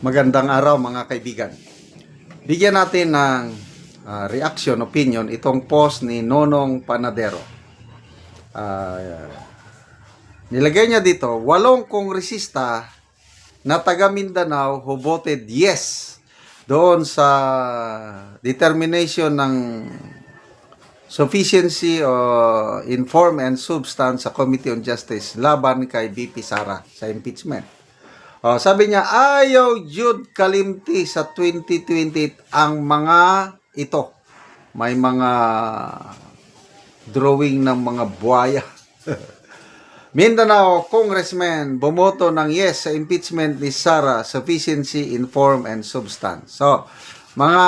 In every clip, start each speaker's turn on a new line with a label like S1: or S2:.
S1: Magandang araw mga kaibigan. Bigyan natin ng reaction, opinion itong post ni Nonong Panadero. Nilagay niya dito, 8 kongresista na taga Mindanao who voted yes doon sa determination ng sufficiency in form and substance sa Committee on Justice laban kay VP Sara sa impeachment. Sabi niya, ayaw jud kalimti sa 2028 ang mga ito. May mga drawing ng mga buhaya. Mindanao Congressman bumoto ng yes sa impeachment ni Sara, sufficiency in form and substance. So, mga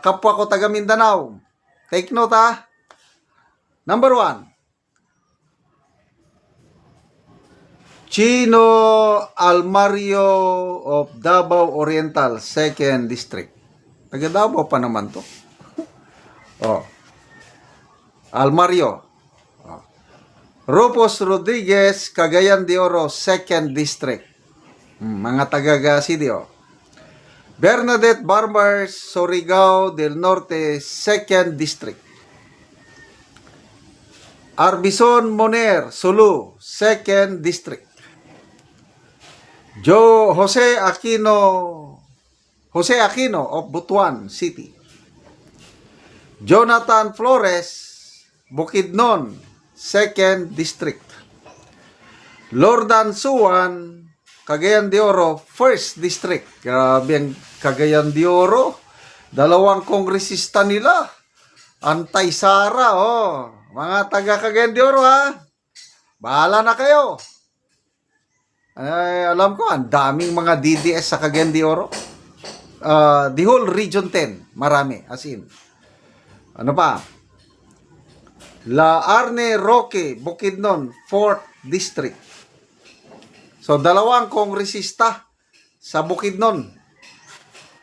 S1: kapwa ko taga Mindanao, take note ha. Number 1, Chino Almario of Davao Oriental, 2nd District. Taga Davao pa naman to. Almario. Rufus Rodriguez, Cagayan de Oro, 2nd District. Mga taga Sidio. Bernadette Barbers, Surigao del Norte, 2nd District. Arbison Moner, Sulu, 2nd District. Jose Aquino of Butuan City. Jonathan Flores, Bukidnon, 2nd District. Lordan Suwan, Cagayan de Oro, 1st District. Grabe ang Cagayan de Oro. 2 kongresista nila. Antay-Sara, Mga taga Cagayan de Oro, ha? Bahala na kayo. Alam ko, ang daming mga DDS sa Cagayan de Oro. The whole Region 10, marami, as in. Ano pa? La Arne Roque, Bukidnon, 4th District. So, 2 kongresista sa Bukidnon.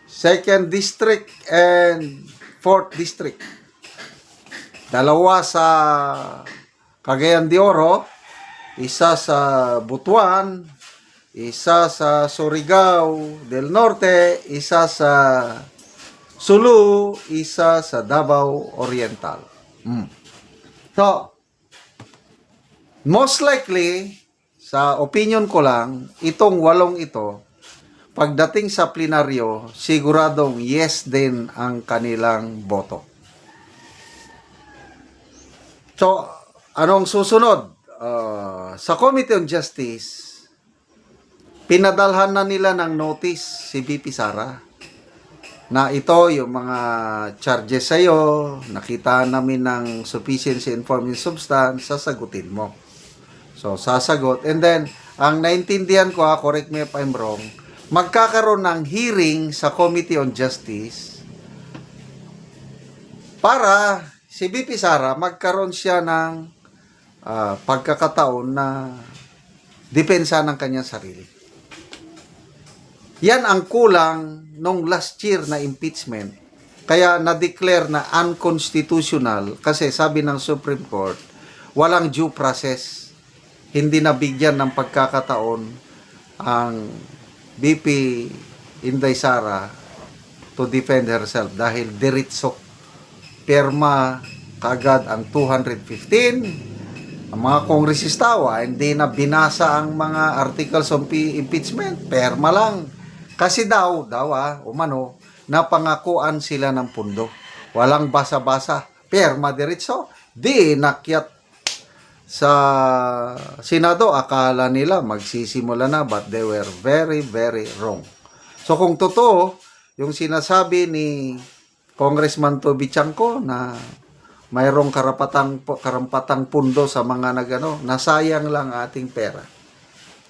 S1: 2nd District and 4th District. 2 sa Cagayan de Oro, isa sa Butuan, isa sa Surigao del Norte, isa sa Sulu, isa sa Davao Oriental. So, most likely, sa opinion ko lang, itong 8 ito, pagdating sa plenaryo, siguradong yes din ang kanilang boto. So, anong susunod? Sa Committee on Justice, pinadalhan na nila ng notice si VP Sara na ito yung mga charges sa'yo, nakita namin ng sufficiency in form and substance, sasagutin mo. So, sasagot. And then, ang naintindihan ko, correct me if I'm wrong, magkakaroon ng hearing sa Committee on Justice para si VP Sara magkaroon siya ng pagkakataon na depensa ng kanyang sarili. Yan ang kulang nung last year na impeachment. Kaya na-declare na unconstitutional kasi sabi ng Supreme Court, walang due process. Hindi nabigyan ng pagkakataon ang VP Inday Sara to defend herself dahil diretso perma kagad ang 215. Ang mga kongresista, hindi na binasa ang mga articles of impeachment, perma lang. Kasi umano, napangakuan sila ng pundo. Walang basa-basa, perma diretso. Di nakyat sa Senado, akala nila magsisimula na, but they were very, very wrong. So kung totoo, yung sinasabi ni Congressman Toby Chanco na mayroong karampatang pundo sa mga nasayang lang ating pera.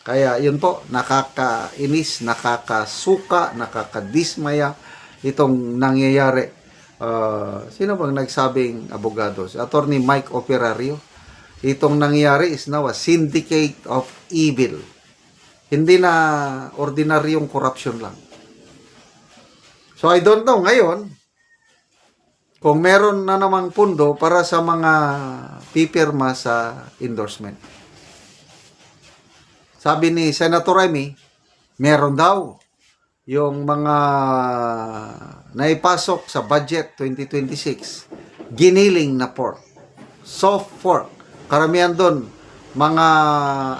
S1: Kaya yun po, nakakainis, nakakasuka, nakakadismaya itong nangyayari. Sino bang nagsabing abogado? Si Attorney Mike Operario. Itong nangyayari is now a syndicate of evil. Hindi na ordinaryong corruption lang. So I don't know ngayon, kung meron na namang pundo para sa mga pipirma sa endorsement. Sabi ni Senator Remy, meron daw. yung mga naipasok sa budget 2026, giniling na pork, soft pork. Karamihan doon, mga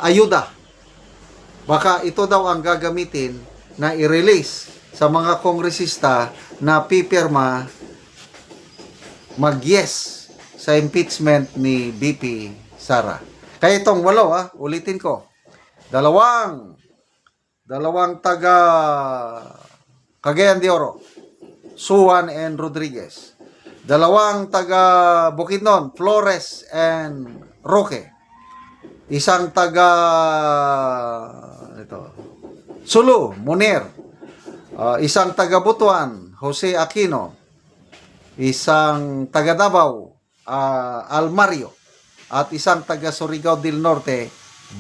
S1: ayuda. Baka ito daw ang gagamitin na i-release sa mga kongresista na pipirma mag-yes sa impeachment ni BP Sara. Kaya itong 8, ulitin ko. Dalawang taga Cagayan de Oro, Suwan and Rodriguez. Dalawang taga Bukidnon, Flores and Roque. Isang taga Sulu, Munir. Isang taga Butuan, Jose Aquino. Isang taga Davao, Almario. At isang taga Surigao del Norte,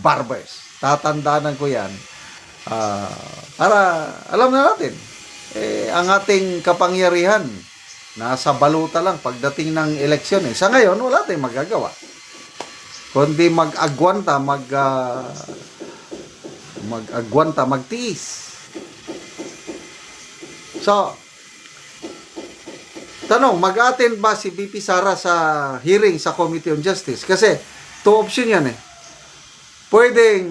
S1: Barbers. Tatandaanan ko yan. Para alam na natin, ang ating kapangyarihan, nasa baluta lang pagdating ng eleksyon. Sa ngayon, wala tayong magagawa. Kundi mag-agwanta, magtiis. So, tanong, mag-attend ba si BP Sara sa hearing sa Committee on Justice? Kasi, 2 option yan eh. Pwedeng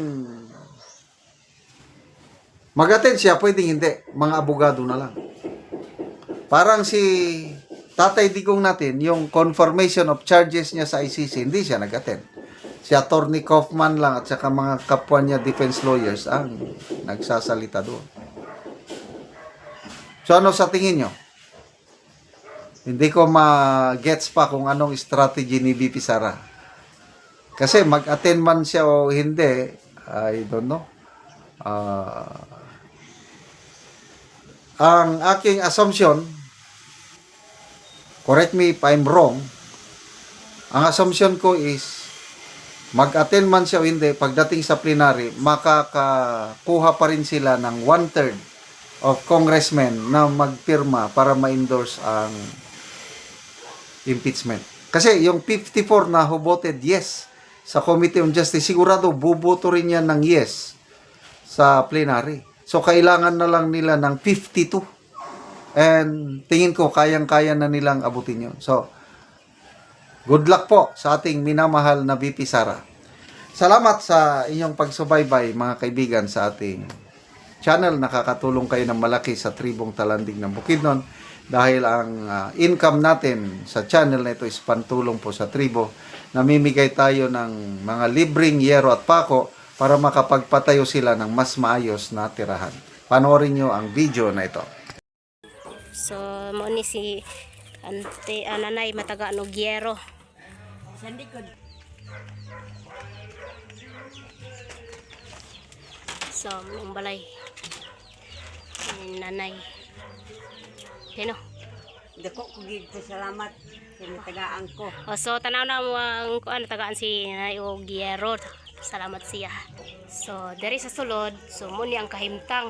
S1: mag-attend siya, pwedeng hindi. Mga abogado na lang. Parang si Tatay Digong natin, yung confirmation of charges niya sa ICC, hindi siya nag-attend. Si Attorney Kaufman lang at saka mga kapwa niya defense lawyers ang nagsasalita doon. So ano sa tingin nyo? Hindi ko ma-gets pa kung anong strategy ni BP Sara. Kasi mag-attend man siya o hindi, I don't know. Ang aking assumption, correct me if I'm wrong, ang assumption ko is, mag-attend man siya o hindi, pagdating sa plenary, makakakuha pa rin sila ng 1/3 of congressmen na magpirma para ma-endorse ang impeachment. Kasi yung 54 na who voted yes sa Committee on Justice, sigurado buboto rin yan ng yes sa plenary. So, kailangan na lang nila ng 52. And tingin ko, kayang-kaya na nilang abutin yun. So, good luck po sa ating minamahal na BP Sara. Salamat sa inyong pagsubaybay, mga kaibigan, sa ating channel. Nakakatulong kayo ng malaki sa tribong Talandig ng Bukidnon. Dahil ang income natin sa channel na ito is pantulong po sa tribo. Namimigay tayo ng mga libreng yero at pako para makapagpatayo sila ng mas maayos na tirahan. Panoorin nyo ang video na ito.
S2: So, mo ni si nanay mataga Nogyero. Sa likod. So, ang balay. Nanay. Sino?
S3: Dako ko gid ko salamat sa tagaan ko.
S2: So, tanaw na mo ang tagaan si Nanay Ogyero. Salamat siya. So, diri sa sulod, so muni ang kahimtang.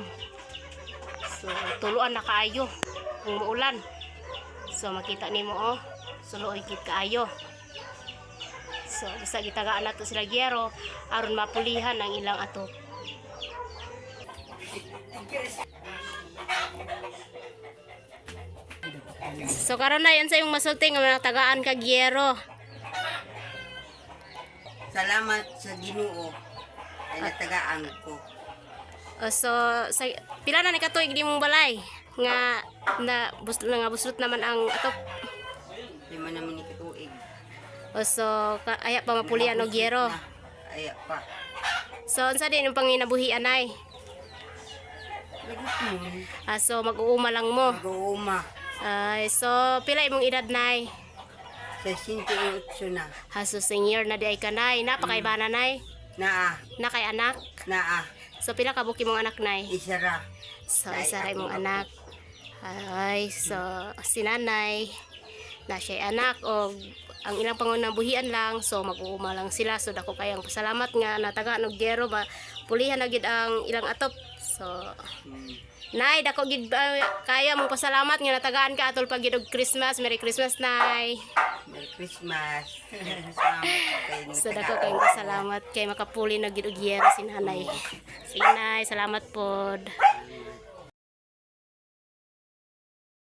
S2: So, tuluan na kaayo kung muulan. So, makita nimo suluoy gid kaayo. So, basta gitagaan nato sila Gyero aron mapulihan ang ilang ato. So, karon na yan sa yung masulting nga tagaan ka Gyero.
S3: Salamat sa Ginoo ay natagaan ko.
S2: So, pila na ni katuig di mong balay nga buslot naman ang ato.
S3: Lima naman ni katuig.
S2: So, aya pa mapulian og Gyero.
S3: Aya pa.
S2: So, unsa din yung panginabuhian ay?
S3: Nagutmon.
S2: So, mag-uuma lang mo.
S3: Mag-uuma.
S2: So, pila imong edad nay?
S3: Sa 58 na.
S2: So, senior na di ay kanay. Napakaiba na nay?
S3: Naa.
S2: Na kay anak?
S3: Naa.
S2: So, pila ka buki mong anak nay?
S3: Isa ra.
S2: So, isa ra imong anak. Ay, so, si nanay na siya anak o ang ilang pangunabuhian lang, so mag-uuma lang sila. So, dako kayang pasalamat nga nataga og Gyero ba pulihan na gid ang ilang atop. So, nay, dako gid kaya mong pasalamat nga natagaan ka atol pag gid og Christmas. Merry Christmas, nay.
S3: Merry Christmas. Salamat kayo.
S2: So, dako kayong pasalamat kay makapuli na gid og Gyero si nanay. Sige, nay, salamat pod.